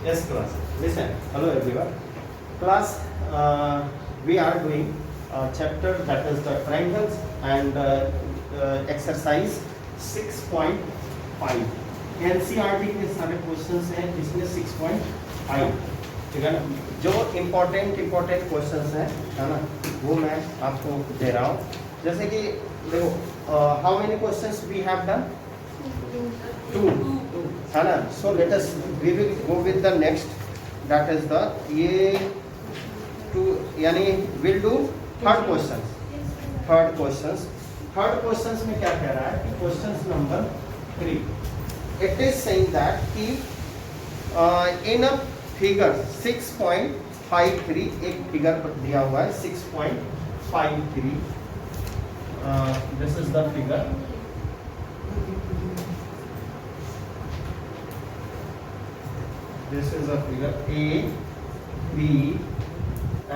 Yes, class. Listen. Hello, everyone. Class, we are doing a chapter that is the triangles and exercise 6.5. NCERT के सारे questions हैं इसमें 6.5, ठीक है ना। जो इम्पोर्टेंट क्वेश्चंस हैं, है ना, वो मैं आपको दे रहा हूँ। जैसे कि देखो, how many questions we have done? 2, है ना। So let us we will go with the next, that is the ये 2, यानी विल डू थर्ड क्वेश्चंस में क्या कह रहा है कि questions number 3, it is saying that कि इन अ फिगर 6.53, एक फिगर दिया हुआ है 6.53, this is the figure. This is a figure A, B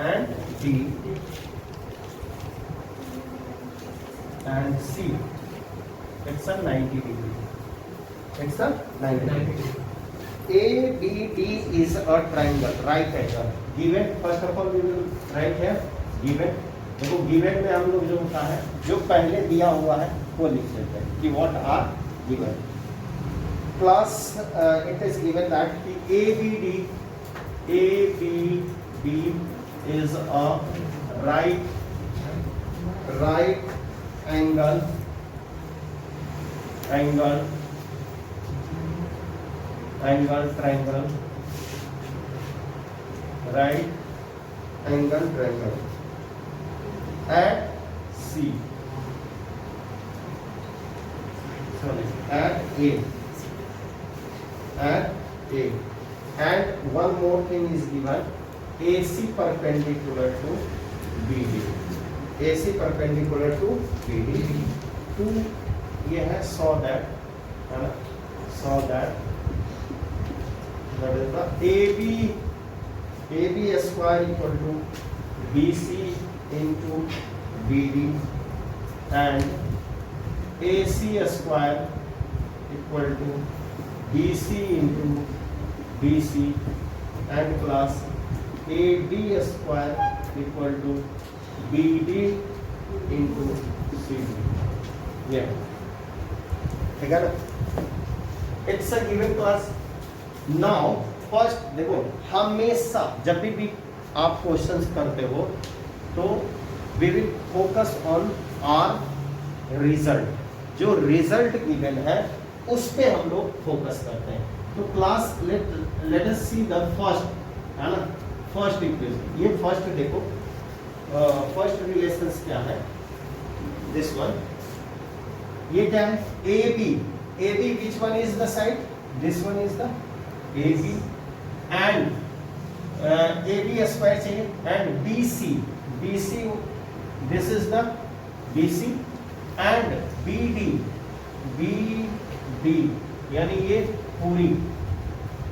and D and C. It's a 90 degree. It's a 90 degree. ABD is a triangle, right angle. Given, first of all we will write here given. देखो given में हम लोग जो होता है, जो पहले दिया हुआ है वो लिख लेते हैं कि what are given. Plus it is given that ABD is a right angle triangle, right angle triangle at C, sorry, at A. And one more thing is given, AC perpendicular to BD. AC perpendicular to BD. 2 ये है, saw that, है ना, saw that is the AB square equal to BC into BD and AC square equal to BC into BC and plus AD square equal to BD into CD. Yeah, ठीक है ना। It's a given class. Now first देखो, हमेशा जब भी आप questions करते हो तो we will focus on our result. जो रिजल्ट गिवन है उस पे हम लोग फोकस करते हैं। तो class let us see the first, है ना, फर्स्ट इक्वेशन। ये फर्स्ट देखो, फर्स्ट रिलेशंस क्या है, दिस वन, ये क्या है, AB which one is the side, this one is the AB and AB square चाहिए and BC this is the BC and BD यानी ये पूरी,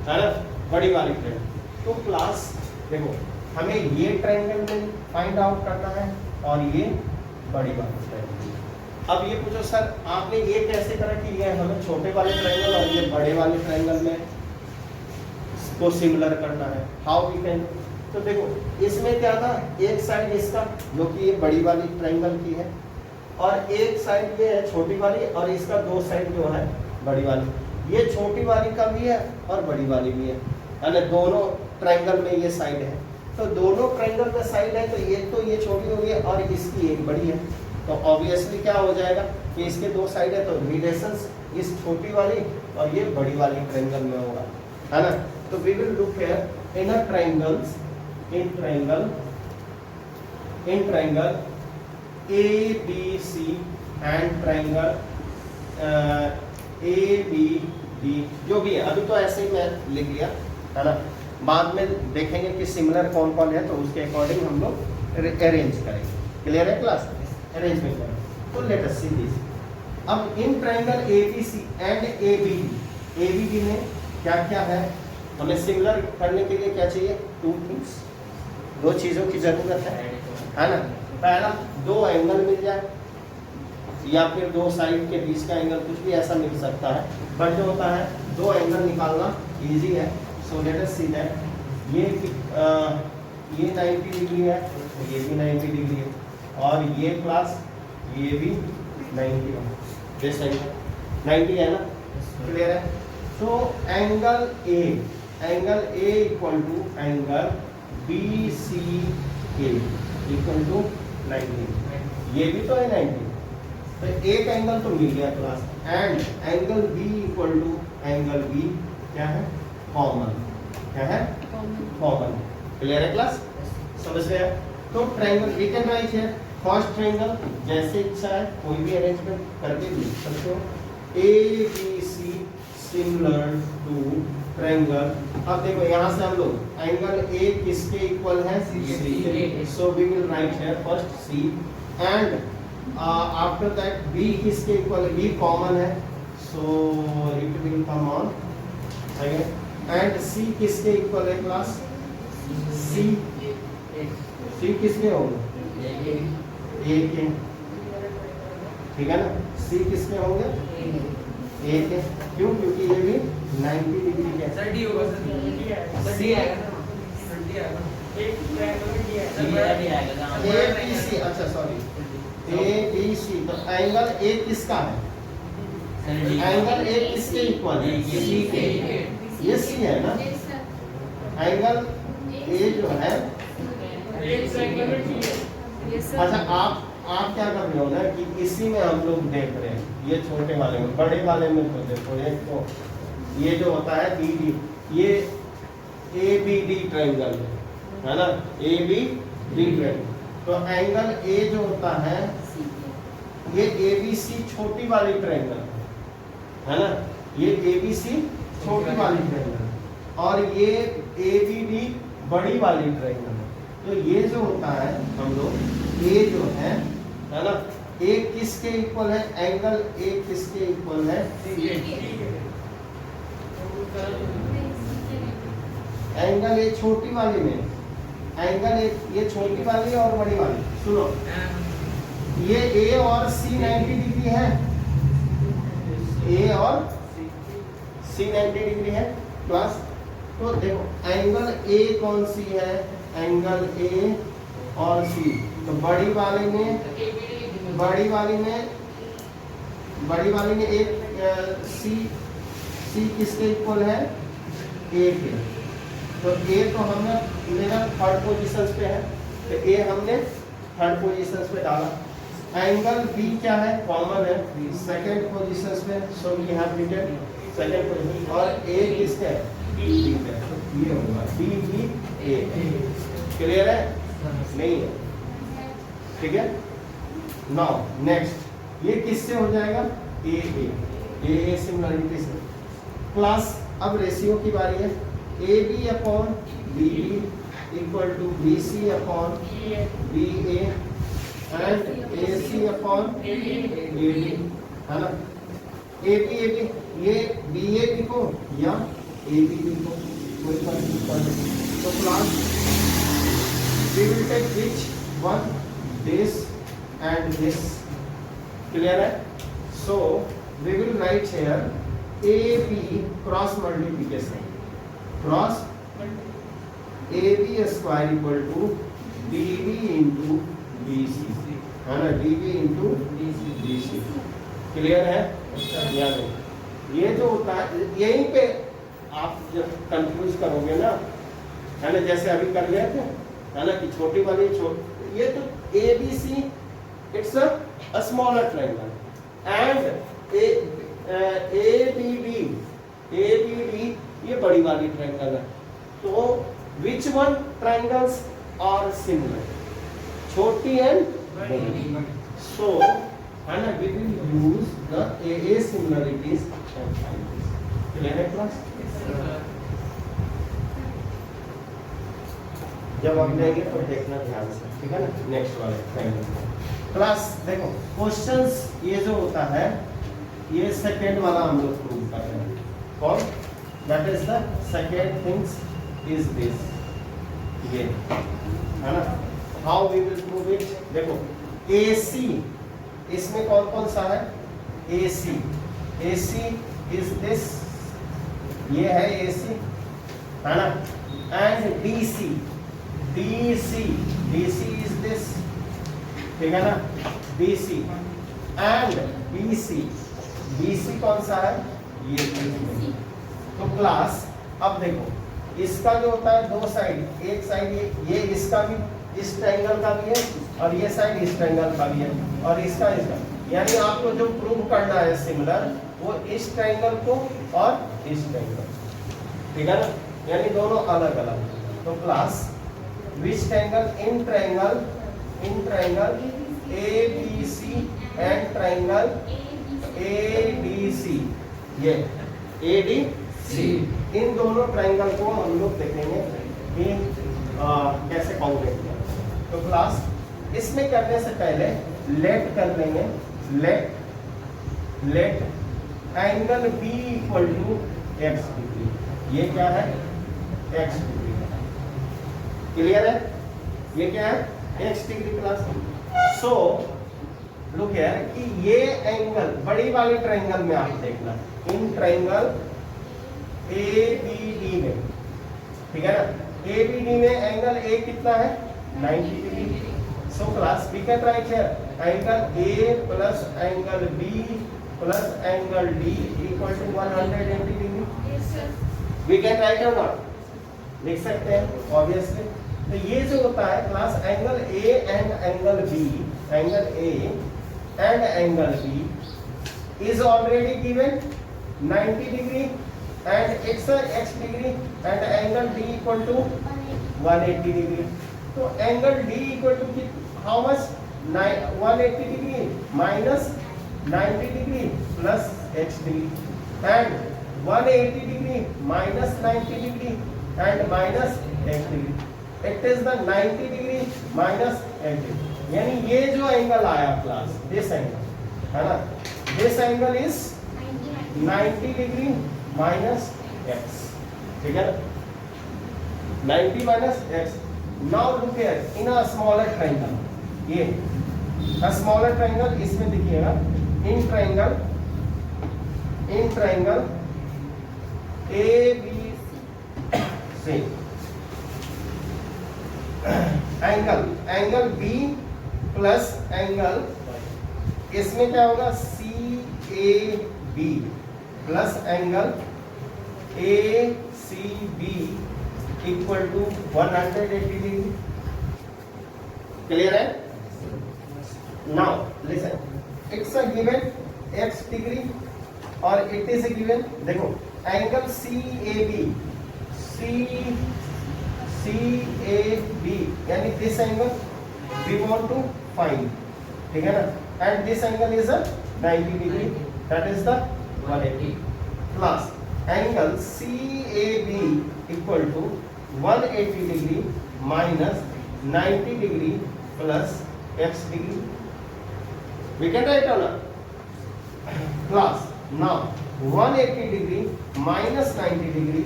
है ना, बड़ी वाली ट्रायंगल। तो क्लास देखो, हमें ये ट्रायंगल में फाइंड आउट करना है और ये बड़ी वाली ट्रायंगल। अब ये पूछो सर आपने ये कैसे करा कि ये हमें छोटे वाले ट्रायंगल और ये बड़े वाले ट्रायंगल में को सिमिलर करना है, हाउ वी कैन। तो देखो इसमें क्या था, एक साइड इसका जो कि ये बड़ी वाली ट्रायंगल की है और एक साइड ये है छोटी वाली और इसका दो साइड जो है बड़ी वाली, ये छोटी वाली का भी है और बड़ी वाली भी है, यानी दोनों ट्रायंगल में ये साइड है। तो दोनों ट्रायंगल में साइड है तो ये छोटी हो गई और इसकी एक बड़ी है। तो ऑब्वियसली क्या हो जाएगा कि इसके दो साइड है तो रिलेशंस इस छोटी वाली और ये बड़ी वाली ट्रायंगल में होगा, है ना। तो we will look here in a triangles, in triangle ABC and triangle ABD, जो भी है अभी तो ऐसे ही मैं लिख लिया, है ना। बाद में देखेंगे कि सिमिलर कौन कौन है तो उसके अकॉर्डिंग हम लोग अरेंज करेंगे। क्लियर है क्लास, अरेंजमेंट करेंगे। तो लेट अस सी दिस। अब in triangle ABC and ABD में क्या क्या है, हमें सिमिलर करने के लिए क्या चाहिए, 2 थिंग्स, 2 चीज़ों की जरूरत है ना। पहला, 2 एंगल मिल जाए या फिर 2 साइड के बीच का एंगल, कुछ भी ऐसा मिल सकता है, बट जो होता है 2 एंगल निकालना इजी है। सो लेट अस सी दैट ये 90 डिग्री है, तो ये भी 90 डिग्री है, और ये प्लस ये भी 90 है, दिस एंगल 90 है ना, क्लियर है। तो angle A equal to angle B C A equal to 90, ये भी तो है 90, तो एक एंगल तो मिल गया class. And angle B equal to angle B क्या है, कॉमन, क्या है कॉमन, क्लियर है क्लास, समझ गया। तो triangle we can write here first triangle, जैसे इच्छा है कोई भी अरेंजमेंट करके लिख सकते हो, A B C similar to triangle. अब देखो यहाँ से हम लोग एंगल ए किसके इक्वल है, सी के, so we will write here first C, and after that B किसके इक्वल है, बी कॉमन है, so it will come on again, and C किसके इक्वल है क्लास, सी किसके होंगे, ए के, ठीक है ना, सी किसके होंगे, ए के, क्यों, क्योंकि ये भी 90 डिग्री के, सर डी होगा, सर डी आएगा ना, सर डी आएगा, एक ट्रायंगल में डी आएगा, ए बी सी, अच्छा सॉरी, ए बी सी, तो एंगल ए किसका है, एंगल ए किसके इक्वल है, सी के, ये सी है ना, एंगल ए जो है, एक ट्रायंगल में डी है। अच्छा आप क्या कर रहे हो ना कि इसी में हम लोग देख रहे हैं, ये छोटे वाले में, बड़े वाले में तो देखो, एक तो ये जो होता है बी डी, ये ए बी डी ट्रायंगल है ना, ए बी डी ट्रायंगल, तो एंगल ए जो होता है ये ए बी सी छोटी वाली ट्रायंगल है ना, ये ए बी सी छोटी वाली ट्रायंगल, और ये ए बी डी बड़ी वाली ट्रायंगल है। तो ये जो होता है हम लोग ए जो है ना, ए किसके इक्वल है, एंगल ए किसके इक्वल है, एंगल ए छोटी वाली में, एंगल ए ये छोटी वाली और बड़ी वाली, सुनो ये ए और सी 90 डिग्री है, ए और सी 90 डिग्री है प्लस, तो देखो एंगल ए कौन सी है, एंगल ए और सी, तो बड़ी वाली में एक सी किसके इक्वल है, ए के, तो ए तो हमने मेरा थर्ड पोजीशन पे है, तो ए हमने थर्ड पोजीशन पे डाला, एंगल बी क्या है, कॉमन है, सेकंड पोजीशन पे, so we have written second position, और ए किसका है, बी का, तो ये होगा बी बी ए, क्लियर है, नहीं है, ठीक है। नाउ नेक्स्ट ये किससे हो जाएगा, ए सिमिलरिटी से, प्लस अब रेशियो की बारी है, A B upon B B equal to B C upon B A and A C upon A B, है ना, ए बी ये बी ए बी को या ए बी बी को कोई फर्क नहीं पड़ता, तो plus we will take which one, this and this, clear है, so we will write here AB cross multiplication, cross AB square equal to DB into BC, है ना, DB into BC, clear है, याद है, ये जो होता है यहीं पे आप जब कंफ्यूज करोगे ना, है ना, जैसे अभी कर रहे थे है ना, कि छोटी वाली ये तो A B C it's a smaller triangle, and A B D ये बड़ी वाली ट्रायंगल है, तो which one triangles are similar, छोटी एंड बड़ी, सो है ना, we will use the A similarities and find this, clear है क्लास। जब हम लेंगे तो देखना ध्यान से, ठीक है ना, नेक्स्ट वाले क्लास देखो क्वेश्चंस, ये जो होता है ये सेकेंड वाला हम लोग प्रूव कर रहे हैं, कौन, that is the second things is this, ये है ना, how we will prove it, देखो AC इसमें कौन कौन सा है, AC इज दिस, ये है AC, है ना, and DC, DC, DC is this, ठीक है ना, DC एंड BC, BC कौन सा है, ये BC। तो क्लास अब देखो, इसका जो होता है दो साइड, एक साइड ये इसका भी, इस ट्रायंगल का भी है, और ये साइड इस ट्रायंगल का भी है, और इसका, यानी आपको जो प्रूव करना है सिमिलर, वो इस ट्रायंगल को और इस ट्रायंगल, ठीक है ना, यानी दोनों अलग अलग। तो class which triangle, in triangle ABC and triangle ADC, ये ADC, इन दोनों ट्रायंगल को हम लोग देखेंगे कि कैसे काउंट किया। तो क्लास इसमें करने से पहले लेट कर लेंगे, let angle B equal to x degree, ये क्या है, x डिग्री, क्लियर है, ये क्या है, x degree class. So look here कि ये एंगल बड़ी वाली ट्रायंगल में आप देखना, इन ट्रायंगल ABD में, ठीक है ना, ABD में एंगल A कितना है, 90 degree. So class we can write here angle A plus angle B plus angle D equal to 180 degree. We can write और नॉट, लिख सकते हैं ऑब्वियसली। तो ये जो होता है class angle A and angle B, angle A and angle B is already given 90 degree and x degree and angle D equal to 180 degree. तो angle D equal to how much, 180 degree minus 90 degree plus x degree and 180 degree minus 90 degree and minus x degree, it is the 90 degree minus x degree. यानी ये जो angle आया class, this angle है ना, this angle is 90 degree minus x, ठीक है ना, 90 minus x। Now look here in a smaller triangle, ये अ स्मॉलर ट्रायंगल, इसमें देखिएगा in triangle ABC angle B plus angle, इसमें क्या होगा, CAB plus angle ACB equal to 180 degree, clear है। Now listen, it's a given x degree और it is given, देखो angle CAB यानी this angle we want to find, ठीक है ना, and this angle is a 90 degree, that is the 180 plus angle CAB equal to 180 degree minus 90 degree plus x degree, we can write on plus now 180 degree minus 90 degree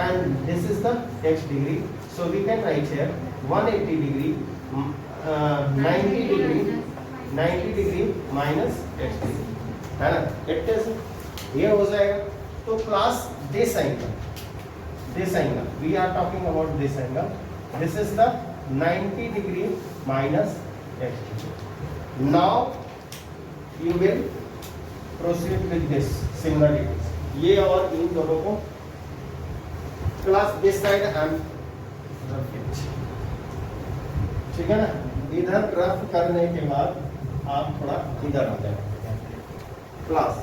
and this is the x degree, so we can write here 180 degree 90 degree minus x degree, है ना, it is ये हो जाएगा। तो class this angle we are talking about this angle, this is the 90 degree minus x degree। now you will proceed with this similarities, ये और इन दोनों को class this side and rough it, ठीक है ना, इधर रफ करने के बाद आप थोड़ा इधर आ जाए। Class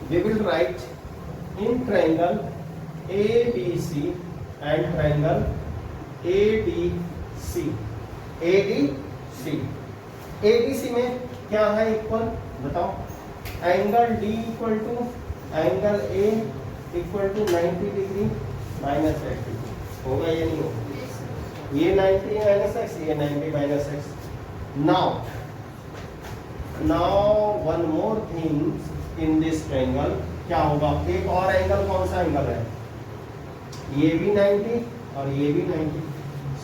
we will write in triangle ABC and triangle ADC में क्या है इक्वल, बताओ, angle D equal to angle A equal to 90 degree minus x degree, होगा या नहीं होगा, ये 90 माइनस x, ये 90 minus x। Now one more thing in this triangle, क्या होगा, एक और एंगल, कौन सा एंगल है, ये भी 90 और ये भी 90,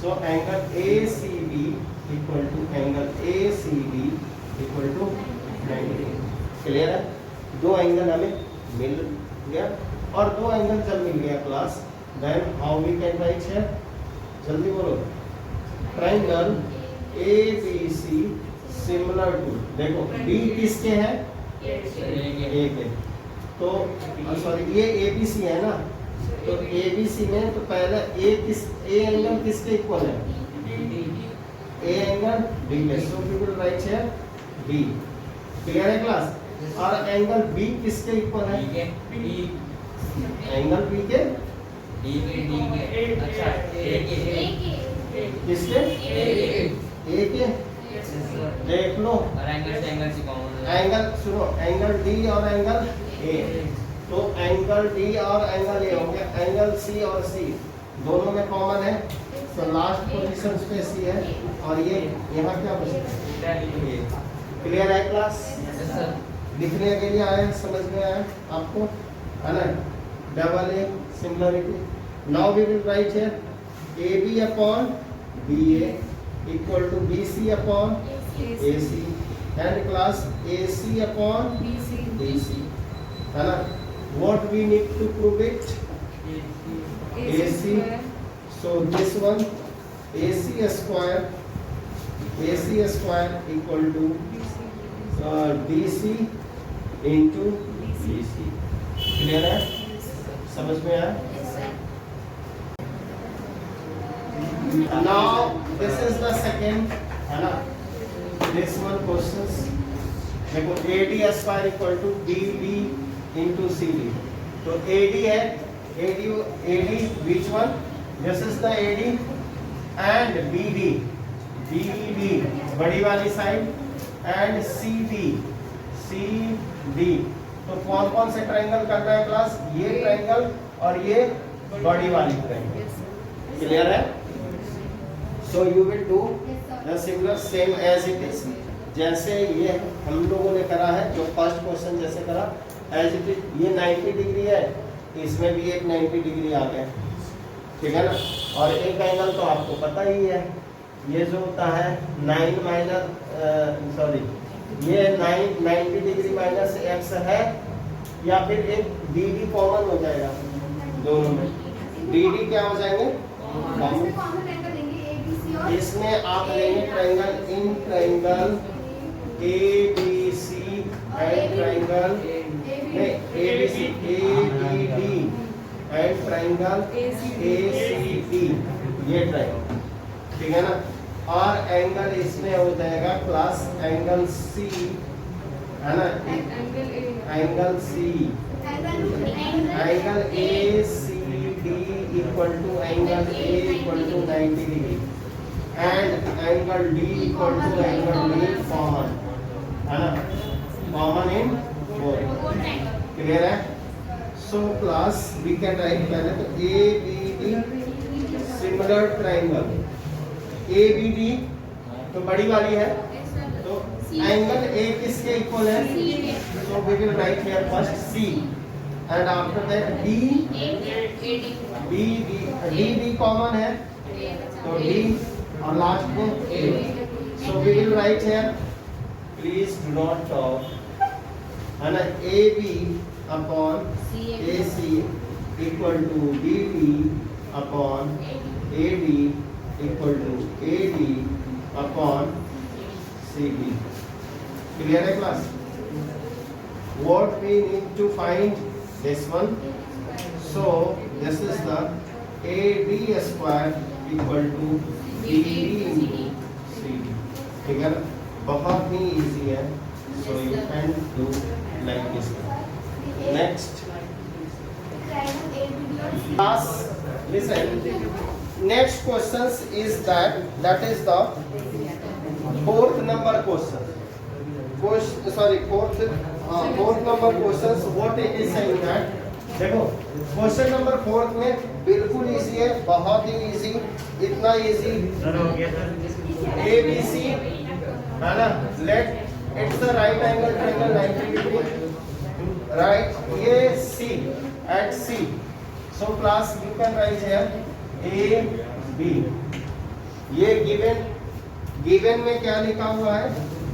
so angle ACB equal to angle ACD equal to 90, clear है। दो एंगल हमें मिल गया, और दो एंगल जब मिल गया class, Then how we can write here? जल्दी बोलो. Triangle ABC similar to, देखो B किसके है? A के. तो सॉरी ये ABC है ना, तो ABC में तो पहला A एंगल किसके इक्वल है? A एंगल B के. So we will write here B. Clear है क्लास? और एंगल B किसके इक्वल है? एंगल B के किसके? A के. देख लो एंगल, सुनो एंगल D और एंगल A, तो एंगल D और एंगल A हो गया. एंगल C और C दोनों में कॉमन है, तो लास्ट पोजीशन पे C है और ये यहाँ क्या बचता है? क्लियर है क्लास? लिखने के लिए आए, समझ में आया आपको, है ना? Double A similarity. Now we will write here AB upon BA equal to BC upon AC and class AC upon BC, है ना? What we need to prove it? AC. So this one AC square equal to BC into BC. Clear है? समझ में आया? Now this is the second, है ना? This one questions. देखो AD square equal to BB into CD. तो AD है, AD which one? This is the AD and BD बड़ी वाली साइड and CD. तो कौन कौन से ट्रायंगल करना है क्लास? ये ट्रायंगल और ये बड़ी वाली ट्रायंगल. क्लियर है? So you will do the similar same as it is. जैसे ये हम लोगों ने करा है, जो फर्स्ट क्वेश्चन जैसे करा as it is. ये 90 डिग्री है, इसमें भी एक 90 डिग्री आ गया, ठीक है ना? और एक एंगल तो आपको पता ही है, ये जो होता है 9 माइनस सॉरी ये 90 डिग्री माइनस x है, या फिर एक BD कॉमन हो जाएगा दोनों में. BD क्या हो जाएंगे? कॉमन. इसमें आप लेंगे triangle in triangle ABC and triangle ABC ABD and triangle ACD, ये ट्रायंगल, ठीक है ना? और एंगल इसमें हो जाएगा क्लास एंगल C, है ना? Angle C, angle ACD equal to angle A equal to 90 degree and angle D equal to angle D common, है ना? Common in both. क्लियर है? So class we can write पहले तो ABD similar triangle. ABD तो बड़ी वाली है, तो एंगल A किसके इक्वल है? So we will write here first C and after that D common है, तो D और लास्ट में A. So we will write here, please do not talk, है ना? AB upon AC equal to BD upon AD equal to AD upon CD. Clear है class? What we need to find this one. So this is the AD square equal to BD into CD. ठीक है ना? बहुत ही easy है. So you can do like this. Next class, listen. Next questions is that is the fourth number question. Fourth number questions. What it is saying that, देखो question number 4 में बिल्कुल easy है, बहुत ही इजी, इतना easy. ABC, है ना? Let it's the right angle triangle 90 degree, right? ये C at C. So class you can write here AB. ये गिवन में क्या लिखा हुआ है?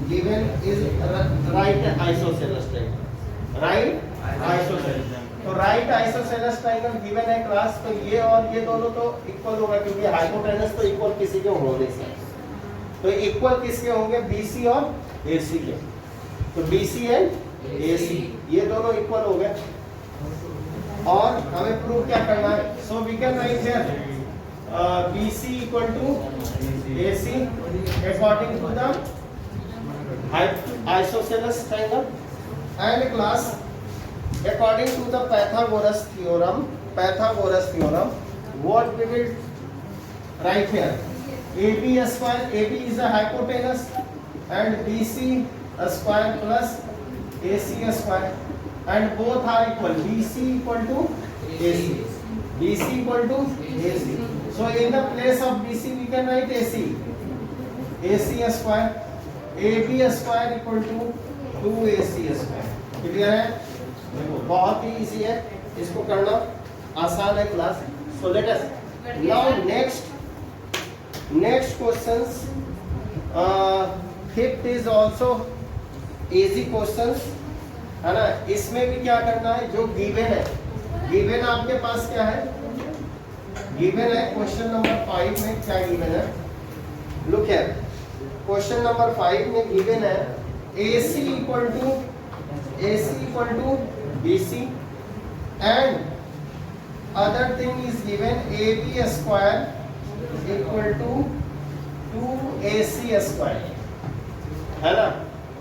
Given is right isosceles triangle, right isosceles. तो राइट आइसोसेलेस ट्रायंगल गिवन है क्लास, तो ये और ये दोनों तो इक्वल होगा क्योंकि हाइपोटेनस तो इक्वल किसी के हो नहीं सकते। तो इक्वल किसके होंगे? बीसी और एसी के। तो बीसी एंड एसी ये दोनों इक्वल हो गए। और हमें प्रूव क्या करना है? So we can write here BC equal to AC according to the isosceles triangle and class according to the Pythagoras theorem what we will write here? AB square, AB is a hypotenuse and BC square plus AC square and both are equal. BC equal to AC, BC equal to AC. So in the place of BC we can write AC, AC square, AB square equal to 2AC square. Clear है? देखो बहुत ही easy है, इसको करना आसान है class. So let us now next questions. Fifth is also easy questions, है ना। इसमें भी क्या करना है? जो गिवन है, गिवन आपके पास क्या है? गिवन है क्वेश्चन नंबर 5 में क्या गिवन है? लुक हियर, क्वेश्चन नंबर 5 में गिवन है AC equal to BC and other thing is given AB square equal to 2AC square, है ना।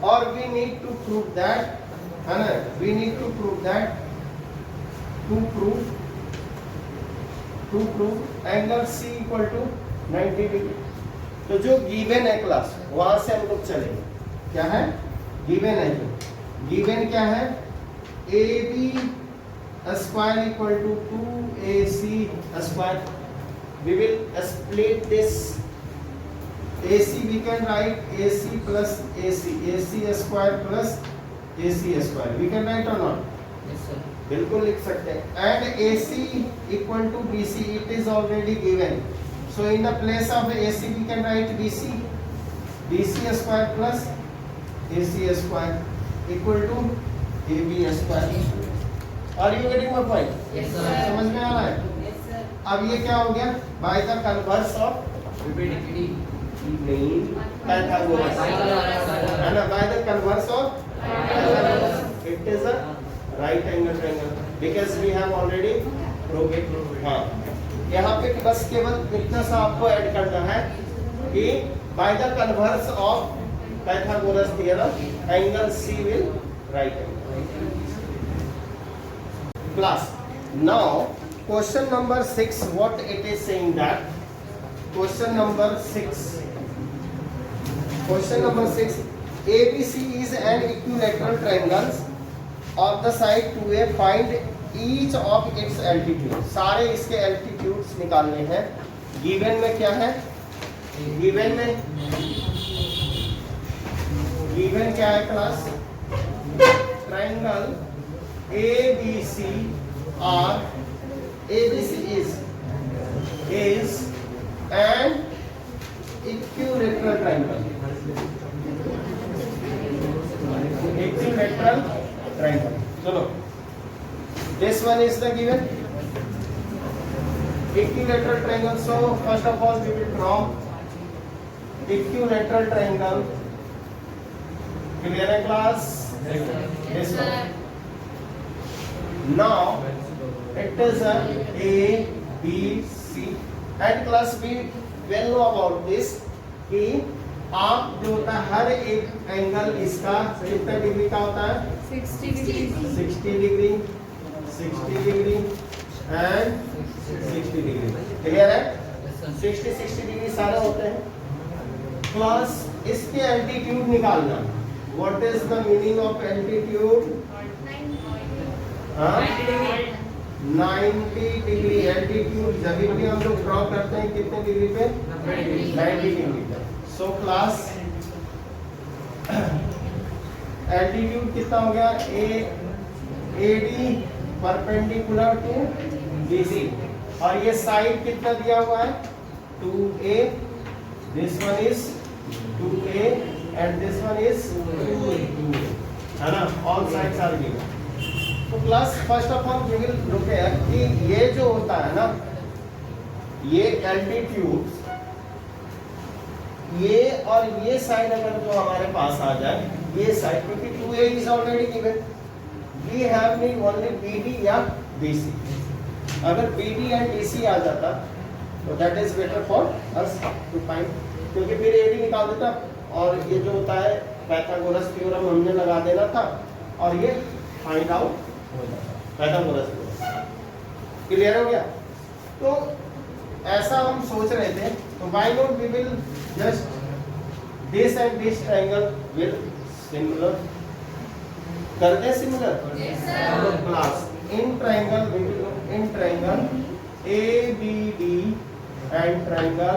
और we need to prove that, है ना, we need to prove that to prove angle C equal to 90 degree. तो जो given है class वहां से हम लोग चलेंगे। क्या है? गिवन है, जो गिवन क्या है? AB square equal to 2AC square. We will split this AC, we can write AC plus AC square plus AC square. We can write और नॉट? Yes sir. बिल्कुल लिख सकते हैं। And AC equal to BC, it is already given. So in the place of AC we can write BC square plus AC square equal to AB square. Are you getting my point? Yes sir. समझ में आ रहा है? Yes sir. अब ये क्या हो गया? By the converse of Rapidity. नहीं Pythagoras, है ना। By the converse of Pythagoras it is a right angle triangle because we have already proved it. हाँ, यहाँ पे बस केवल इतना सा आपको ऐड करना है कि by the converse of Pythagoras theorem angle C will write angle. Class now question number 6 what it is saying that question number 6 ABC is an equilateral triangle of the side 2A, find each of its altitude। सारे इसके altitudes निकालने हैं। Given में क्या है? Given क्या है class? Triangle ABC is an equilateral triangle। चलो, this one is the given equilateral triangle. So first of all we will draw equilateral triangle. Clear है class? This one. Now it is a B C and class we well know about this कि आप जो होता है हर एक angle इसका कितना degree का होता है? 60 degree. 60 degree, 60 degree and 60 degree. Clear है? 60 डिग्री सारे होते हैं। प्लस इसके एल्टीट्यूड निकालना। What is the meaning of altitude? 90 degree altitude जब भी हम लोग ड्रॉ करते हैं कितने डिग्री पे? 90 डिग्री पे। सो क्लास एल्टीट्यूड कितना हो गया? AD परपेंडिकुलर टू BC और ये साइड कितना दिया हुआ है? 2A, this one is 2A and this one is 2A, है ना। All sides are given. तो class first of all we will look at कि ये जो होता है ना, ये एल्टीट्यूड, ये और ये साइड अगर जो हमारे पास आ जाए, ये साइड, क्योंकि 2a is already given, we have need only BD या BC। अगर BD एंड DC आ जाता तो that is better for us to find, क्योंकि फिर AD निकाल देता और ये जो होता है पाइथागोरस थ्योरम हमने लगा देना था और ये फाइंड आउट हो जाता पाइथागोरस थ्योरम। क्लियर हो गया? तो ऐसा हम सोच रहे थे, तो why not we will just this and this triangle will similar कर दे, सिमिलर तो class in triangle we will in triangle ABD and triangle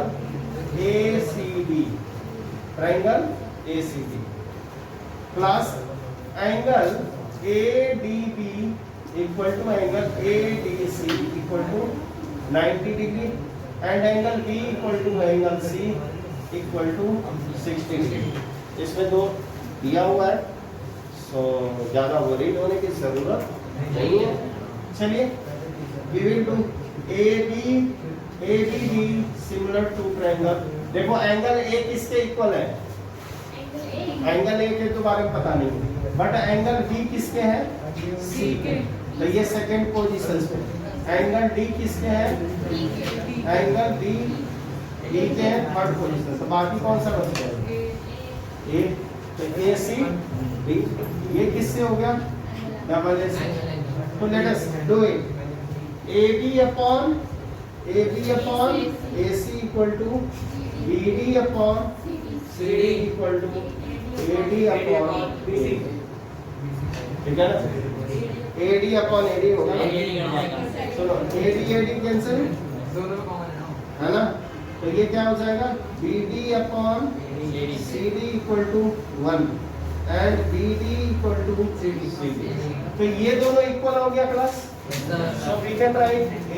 ACD, triangle ACD class angle ADB equal to angle ADC equal to 90 degree and angle B equal to angle C equal to 60 degree. इसमें दो दिया हुआ है, सो ज्यादा worried होने की जरूरत नहीं है। चलिए we will do ABD similar to triangle. देखो एंगल A किसके इक्वल है? एंगल A के तो बारे में पता नहीं, बट एंगल B किसके है? C के। तो ये सेकंड पोजीशन पे। एंगल D किसके हैं? एंगल D के हैं थर्ड पोजीशन। तो बाकी कौन सा बच गया? A। तो ACD ये किससे हो गया? डबल A से। तो let us do it. AB upon AC equal to BD upon CD equal to AD upon BC। ठीक है ना? AD अपॉन AD होगा ना? सुनो AD कैंसिल, है ना? तो ये क्या हो जाएगा? BD upon CD equal to 1 and BD equal to CD। तो ये दोनों इक्वल हो गया class. So we can write A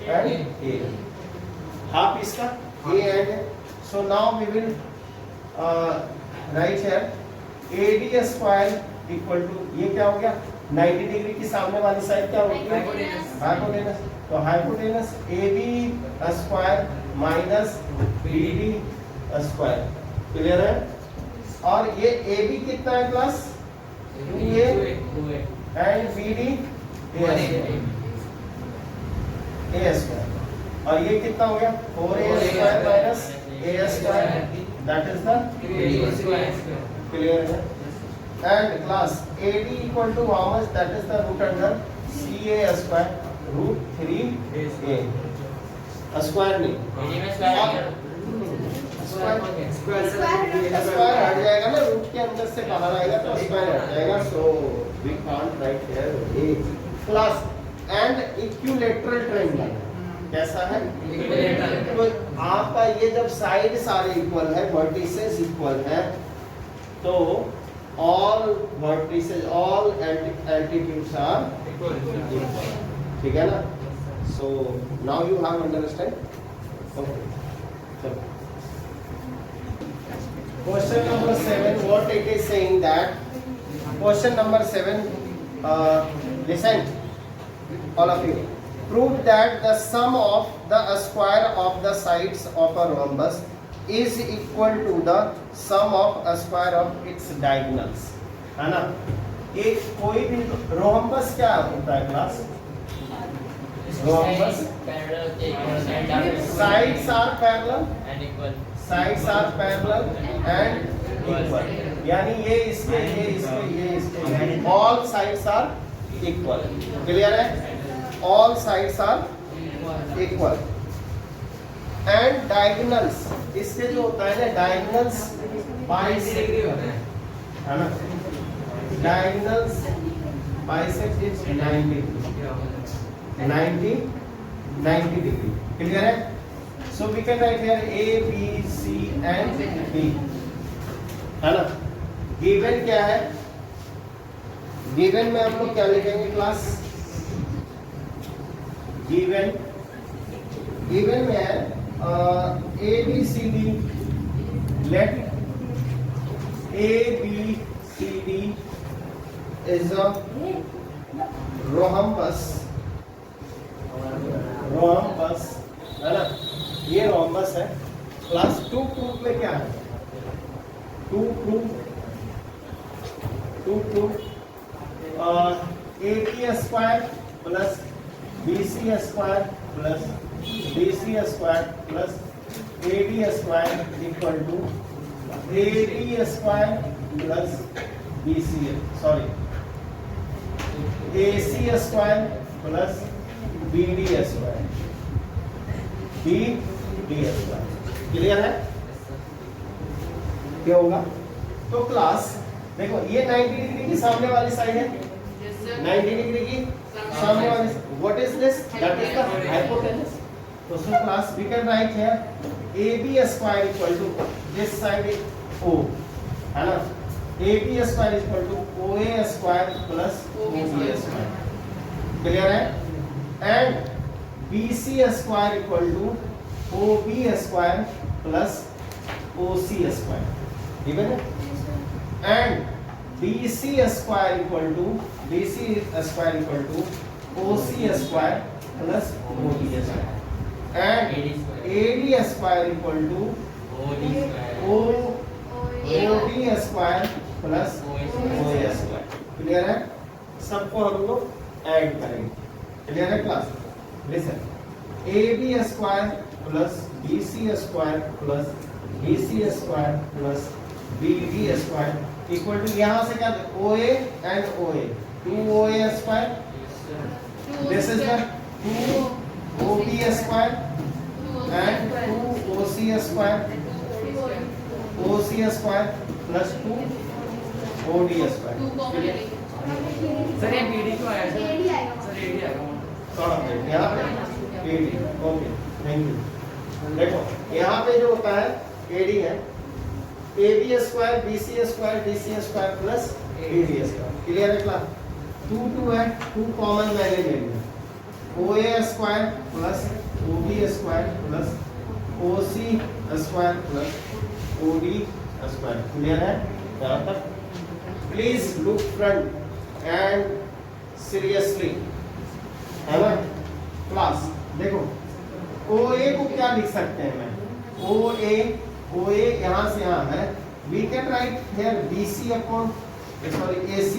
and A, half इसका A and. So now we will write here AD square equal to, ये क्या हो गया? 90 डिग्री की सामने वाली साइड क्या होगी? हाइपोटेनस। तो hypotenuse AB square minus BD square. Clear है? और ये AB कितना है class? 2A and BD A square. और ये कितना हो गया? 4A square minus A square, that is the clear है? And class AD equal to how much? That is the root under CA square root 3A square नहीं square हट जाएगा ना, रूट के अंदर से बाहर आएगा तो स्क्वायर हट जाएगा। So we can't write here A class and equilateral triangle कैसा है? तो आपका ये जब साइड सारे इक्वल है, वर्टिसेस इक्वल है, तो all vertices, all altitudes are equal, ठीक है ना? So now you have understand? Okay. So question number 7, what it is saying that question number 7, listen all of you, prove that the sum of the square of the sides of a rhombus is equal to the sum of a square of its diagonals, है ना? एक कोई भी rhombus क्या होता है class? Rhombus sides are parallel and equal, sides are parallel and equal, यानी ये इसके all sides are equal। Clear है? all sides are equal and diagonals, इसके जो होता है ना डायगोनल्स बाइसेक्ट, है ना? Diagonals bisect is 90 degree. Clear है? So we can write here A B C and B, है ना? गिवन क्या है? गिवन में हम लोग क्या लिखेंगे क्लास? गिवन में है ABCD, let ABCD is a rhombus है ना, ये रोहम्बस है। क्लास 2 प्रूफ में क्या है? 2 proof AC square plus BC square plus DC square plus AD square equal to AD square plus BC sorry AC square plus BD square square. Clear है? क्या होगा? तो क्लास देखो ये 90 डिग्री की सामने वाली साइड है, 90 डिग्री की सामने वाली। What is this? That is the hypotenuse. तो so class we can write here AB square equal to this side O है ना, AB square equal to OA square plus OB square. Clear है? And BC square equal to OB square plus OC square, ठीक है ना? And BC square equal to OC square plus OD square and AD square equal to OD square plus OA square. Clear है? सबको हम लोग add करेंगे। Clear है class? Listen, AB square plus BC square plus BC square plus BD square equal to यहाँ से क्या OA and OA 2OA square, this is the 2OB square and 2OC square, OC square plus 2OD square. Sir ये BD क्यों आया sir? AD आएगा थोड़ा यहाँ पे AD, ओके थैंक यू। देखो यहाँ पे जो होता है AD है AB square BC square DC square plus AD square. Clear है क्लास? 2 है, 2 कॉमन मैंने ले लिया, OA square plus OB square plus OC square plus OD square. Clear है यहाँ तक? Please look front end seriously, है ना क्लास? देखो OA को क्या लिख सकते हैं? मैं OA यहाँ से यहाँ है, we can write here BC upon AC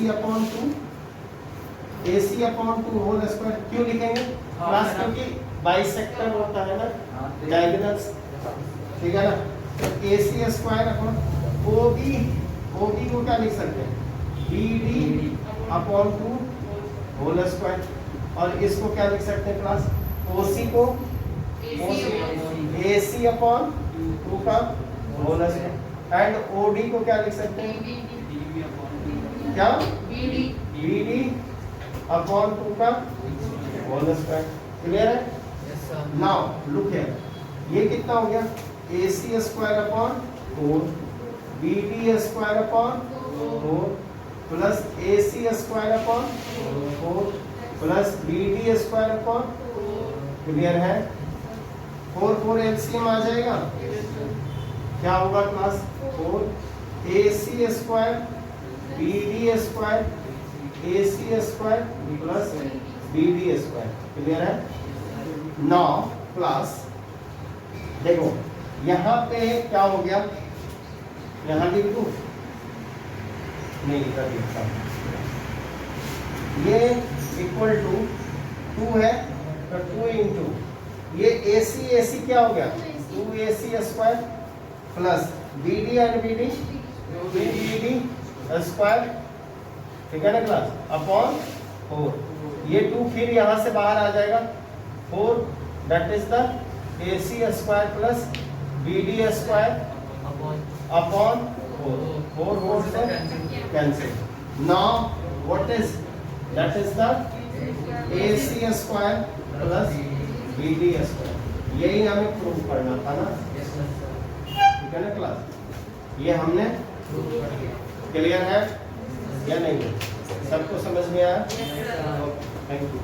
upon 2 whole square. क्यों लिखेंगे क्लास? क्योंकि बाइसेक्टर होता है ना, डायगोनल्स, ठीक है ना? तो AC स्क्वायर अपॉन OB को क्या लिख सकते हैं? BD upon 2 whole square. और इसको क्या लिख सकते हैं क्लास? OC को AC अपॉन 2 का होल स्क्वायर एंड OD को क्या लिख सकते हैं? क्या? BD अपॉन 2 का होल स्क्वायर। क्लियर है? नाउ लुक हियर, ये कितना हो गया? AC square upon 4 BD square upon 4 plus AC square upon 4 plus BD square upon. Clear है? 4 LCM आ जाएगा, क्या होगा class? 4 AC square BD square AC square plus BD square. Clear है? नाउ क्लास देखो यहाँ पे क्या हो गया, यहाँ लिख दूं? नहीं इधर लिखता हूं। ये इक्वल टू 2 है तो 2 इंटू ये AC क्या हो गया? 2AC square plus BD and BD square, ठीक है ना क्लास? अपॉन 4। ये 2 फिर यहाँ से बाहर आ जाएगा, 4 that is the AC square plus BD square upon 4 4 से cancel. Now what is that is the AC square plus BD square. यही हमें प्रूव करना था ना, ठीक है ना क्लास? ये हमने क्लियर है या नहीं? सबको समझ में आया? Thank you.